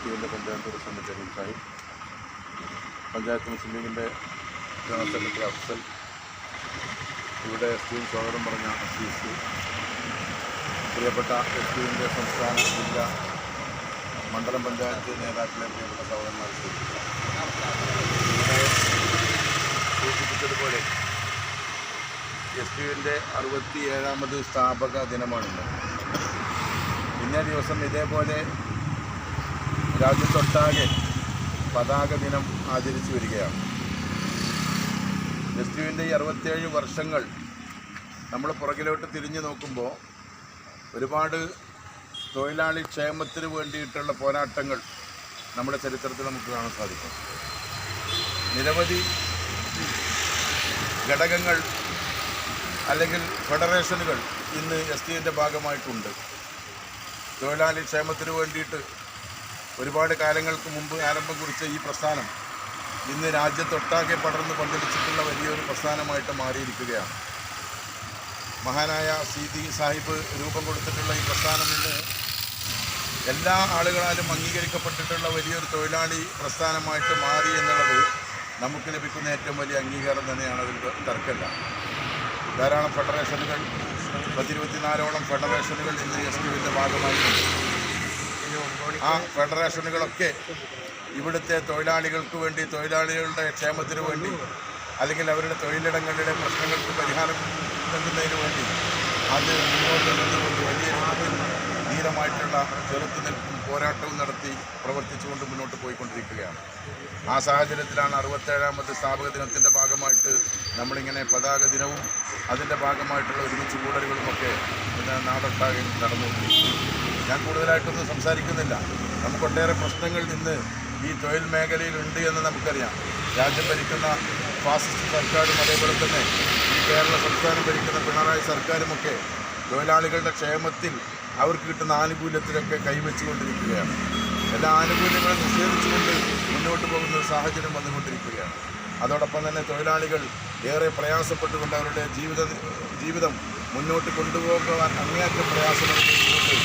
ടിവിൻ്റെ panchayat president Jaleel Sahib, panchayat മുസ്ലിം ലീഗിൻ്റെ general secretary Afsal, ഇവിടെ S സ്വാഗതം പറഞ്ഞ അസീസ്, പ്രിയപ്പെട്ട എസ് ടിവിൻ്റെ സംസ്ഥാന ജില്ലാ മണ്ഡലം പഞ്ചായത്ത് നേതാക്കളെ, പ്രിയപ്പെട്ട സഹോദരന്മാർ, ഇവിടെ സൂചിപ്പിച്ചതുപോലെ എസ് ടിവിൻ്റെ 67ാമത് സ്ഥാപക ദിനമാണിന്ന്. ഇന്നേ ദിവസം ഇതേപോലെ രാജ്യത്തൊട്ടാകെ പതാക ദിനം ആചരിച്ചു വരികയാണ്. എസ് ടിവിൻ്റെ ഈ 67 വർഷങ്ങൾ നമ്മൾ പുറകിലോട്ട് തിരിഞ്ഞു നോക്കുമ്പോൾ ഒരുപാട് തൊഴിലാളി ക്ഷേമത്തിന് വേണ്ടിയിട്ടുള്ള പോരാട്ടങ്ങൾ നമ്മുടെ ചരിത്രത്തിൽ നമുക്ക് കാണാൻ സാധിക്കും. നിരവധി ഘടകങ്ങൾ അല്ലെങ്കിൽ ഫെഡറേഷനുകൾ ഇന്ന് എസ് ടിവിൻ്റെ ഭാഗമായിട്ടുണ്ട്. തൊഴിലാളി ക്ഷേമത്തിന് വേണ്ടിയിട്ട് ഒരുപാട് കാലങ്ങൾക്ക് മുമ്പ് ആരംഭം കുറിച്ച ഈ പ്രസ്ഥാനം ഇന്ന് രാജ്യത്തൊട്ടാകെ പടർന്ന് പന്തലിച്ചിട്ടുള്ള വലിയൊരു പ്രസ്ഥാനമായിട്ട് മാറിയിരിക്കുകയാണ്. മഹാനായ സീതി സാഹിബ് രൂപം കൊടുത്തിട്ടുള്ള ഈ പ്രസ്ഥാനം ഇന്ന് എല്ലാ ആളുകളാലും അംഗീകരിക്കപ്പെട്ടിട്ടുള്ള വലിയൊരു തൊഴിലാളി പ്രസ്ഥാനമായിട്ട് മാറി എന്നുള്ളത് നമുക്ക് ലഭിക്കുന്ന ഏറ്റവും വലിയ അംഗീകാരം തന്നെയാണ്. അതിൽ തർക്കമില്ല. ധാരാളം ഫെഡറേഷനുകൾ, 24ഓളം ഫെഡറേഷനുകൾ ഇന്ന് എസ് ടിവിൻ്റെ ഭാഗമായിട്ടുണ്ട്. ആ ഫെഡറേഷനുകളൊക്കെ ഇവിടുത്തെ തൊഴിലാളികൾക്ക് വേണ്ടി, തൊഴിലാളികളുടെ ക്ഷേമത്തിന് വേണ്ടി, അല്ലെങ്കിൽ അവരുടെ തൊഴിലിടങ്ങളിലെ പ്രശ്നങ്ങൾക്ക് പരിഹാരം നൽകുന്നതിന് വേണ്ടി അത് മുന്നോട്ട് നിന്നുകൊണ്ട് വലിയ രൂപത്തിൽ ധീരമായിട്ടുള്ള ചെറുത്തുനിൽപ്പും പോരാട്ടവും നടത്തി പ്രവർത്തിച്ചുകൊണ്ട് മുന്നോട്ട് പോയിക്കൊണ്ടിരിക്കുകയാണ്. ആ സാഹചര്യത്തിലാണ് 67ാമത് സ്ഥാപക ദിനത്തിൻ്റെ ഭാഗമായിട്ട് നമ്മളിങ്ങനെ പതാക ദിനവും അതിൻ്റെ ഭാഗമായിട്ടുള്ള ഒരുമിച്ച് കൂടലുകളുമൊക്കെ ഇന്ന് നാടൊട്ടാകെ നടന്നുകൊണ്ടിരിക്കുന്നു. ഞാൻ കൂടുതലായിട്ടൊന്നും സംസാരിക്കുന്നില്ല. നമുക്കൊട്ടേറെ പ്രശ്നങ്ങൾ ഇന്ന് ഈ തൊഴിൽ മേഖലയിലുണ്ട് എന്ന് നമുക്കറിയാം. രാജ്യം ഭരിക്കുന്ന ഫാസിസ്റ്റ് സർക്കാരും അതേപോലെ തന്നെ ഈ കേരള സംസ്ഥാനം ഭരിക്കുന്ന പിണറായി സർക്കാരുമൊക്കെ തൊഴിലാളികളുടെ ക്ഷേമത്തിൽ അവർക്ക് കിട്ടുന്ന ആനുകൂല്യത്തിലൊക്കെ കൈവച്ചുകൊണ്ടിരിക്കുകയാണ്. എല്ലാ ആനുകൂല്യങ്ങളും നിഷേധിച്ചുകൊണ്ട് മുന്നോട്ട് പോകുന്ന ഒരു സാഹചര്യം വന്നുകൊണ്ടിരിക്കുകയാണ്. അതോടൊപ്പം തന്നെ തൊഴിലാളികൾ ഏറെ പ്രയാസപ്പെട്ടുകൊണ്ട് അവരുടെ ജീവിതം മുന്നോട്ട് കൊണ്ടുപോകാൻ അങ്ങേയറ്റം പ്രയാസം അനുഭവിച്ചുകൊണ്ട്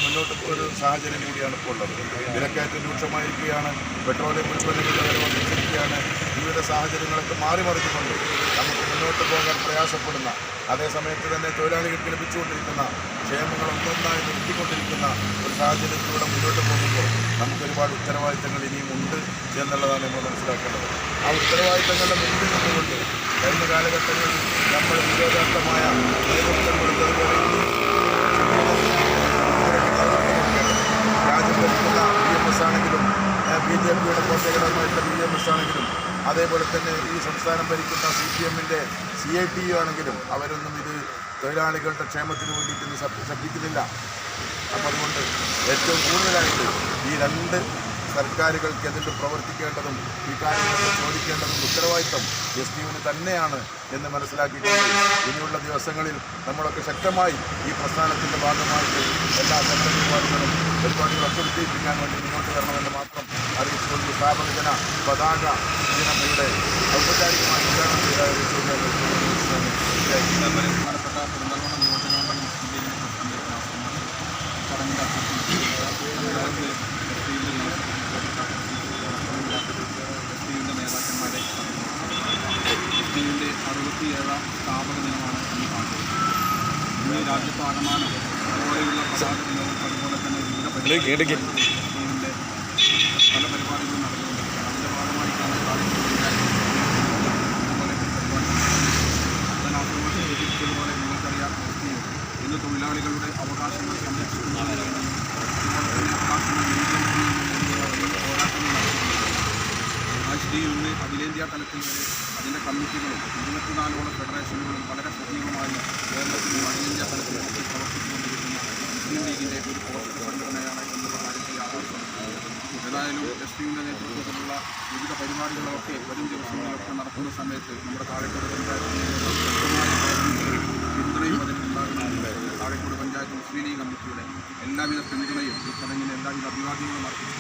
മുന്നോട്ട് ഒരു സാഹചര്യം കൂടിയാണ് ഇപ്പോൾ ഉള്ളത്. വിലക്കയറ്റം രൂക്ഷമായിരിക്കുകയാണ്. പെട്രോളിയം ഉൽപ്പന്നങ്ങളുടെ വില വർദ്ധിച്ചിരിക്കുകയാണ്. വിവിധ സാഹചര്യങ്ങളൊക്കെ മാറിമറിഞ്ഞുകൊണ്ട് നമുക്ക് മുന്നോട്ട് പോകാൻ പ്രയാസപ്പെടുന്ന, അതേസമയത്ത് തന്നെ തൊഴിലാളികൾക്ക് ലഭിച്ചുകൊണ്ടിരിക്കുന്ന ക്ഷേമങ്ങൾ ഒന്നൊന്നായി നിർത്തിക്കൊണ്ടിരിക്കുന്ന ഒരു സാഹചര്യത്തിലൂടെ മുന്നോട്ട് പോകുമ്പോൾ നമുക്ക് ഒരുപാട് ഉത്തരവാദിത്തങ്ങൾ ഇനിയും ഉണ്ട് എന്നുള്ളതാണ് നമ്മൾ മനസ്സിലാക്കേണ്ടത്. ആ ഉത്തരവാദിത്തങ്ങളുടെ മുന്നിൽ നിന്നുകൊണ്ട് കഴിഞ്ഞ കാലഘട്ടങ്ങളിൽ നമ്മൾ വിരോധാർത്ഥമായ നേതൃത്വം കൊടുത്തതുപോലെ രാജ്യം ഭരിക്കുന്ന BMS ആണെങ്കിലും, BJPയുടെ കോട്ടകരമായിട്ടുള്ള BMS ആണെങ്കിലും, അതേപോലെ തന്നെ ഈ സംസ്ഥാനം ഭരിക്കുന്ന CPMൻ്റെ CITU ആണെങ്കിലും അവരൊന്നും ഇത് തൊഴിലാളികളുടെ ക്ഷേമത്തിന് വേണ്ടിയിട്ടൊന്നും ശബ്ദിക്കുന്നില്ല. അപ്പം അതുകൊണ്ട് ഏറ്റവും കൂടുതലായിട്ട് ഈ രണ്ട് സർക്കാരുകൾക്ക് എതിർത്ത് പ്രവർത്തിക്കേണ്ടതും ഈ കാര്യങ്ങളൊക്കെ ചോദിക്കേണ്ടതും ഉത്തരവാദിത്തം എസ് ടിവിന് തന്നെയാണ് എന്ന് മനസ്സിലാക്കിക്കൊണ്ട് ഇനിയുള്ള ദിവസങ്ങളിൽ നമ്മളൊക്കെ ശക്തമായി ഈ പ്രസ്ഥാനത്തിൻ്റെ ഭാഗമായിട്ട് എല്ലാ സംഘപരിപാടികളും വിജയിപ്പിക്കാൻ വേണ്ടി മുന്നോട്ട് വരണമെന്ന് മാത്രം അറിയിച്ചുകൊണ്ട് സ്ഥാപക ദിന പതാക ദിനം ഇവിടെ ഔപചാരികമായി ഉദ്ഘാടനം ചെയ്ത ബഹുമാനപ്പെട്ട പെരുന്തൽമണ്ണ നിയോജകമണ്ഡലം മുസ്ലിം ലീഗിൻ്റെ പ്രസിഡന്റ് ചടങ്ങിൽ എസ്.ടിയുടെ നേതാക്കന്മാരെ, എസ്.ടിയുടെ 67ാം സ്ഥാപക ദിനമാണ് ഇന്ന് കാണുന്നത്. ഇന്ന് രാജ്യത്താകമാനം ഇതുപോലെയുള്ള പതാക ദിനവും അതുപോലെ തന്നെ വിവിധ എസ്.ടിയുടെ പല പരിപാടികളും നടന്നുകൊണ്ടിരിക്കുകയാണ്. അതിൻ്റെ ഭാഗമായിട്ടാണ് അതുപോലെ പരിപാടി സൂചിപ്പിച്ചതുപോലെ നിങ്ങൾക്കറിയാം, എസ്.ടി ഇന്ന് തൊഴിലാളികളുടെ അവകാശങ്ങൾ സംരക്ഷിക്കുന്നതിന് വേണ്ടി അതുപോലെ തന്നെ അവകാശങ്ങൾ നേടിയെടുക്കുന്നതിന് പോരാട്ടങ്ങൾ നടത്തുന്നുണ്ട്. എസ്.ടി ഇന്ന് അഖിലേന്ത്യാ തലത്തിൽ വരെ അതിൻ്റെ കമ്മിറ്റികളും 24ഓളം ഫെഡറേഷനുകളും വളരെ സജീവമായി കേരളത്തിലും അഖിലേന്ത്യാ തലത്തിൽ പ്രവർത്തിച്ചുകൊണ്ടിരിക്കുന്ന മുസ്ലിം ലീഗിൻ്റെ ഒരു പോഷക സംഘടനയാണ് എന്നുള്ള കാര്യത്തിൽ യാഥാർത്ഥ്യം. ഏതായാലും എസ്.ടിയുടെ നേതൃത്വത്തിലുള്ള വിവിധ പരിപാടികളൊക്കെ വരും ദിവസങ്ങളിലൊക്കെ നടക്കുന്ന സമയത്ത് നമ്മുടെ താഴെക്കോട് പഞ്ചായത്തിൽ പിന്തുണയും അതിനുണ്ടാകുന്നുണ്ട്. താഴെക്കോട് പഞ്ചായത്ത് മുസ്ലിം ലീഗ് കമ്മിറ്റിയുടെ എല്ലാവിധ പിന്തുണയും ഈ ചടങ്ങിന് എല്ലാവിധ അഭിവാദ്യങ്ങളും അർപ്പിച്ചു.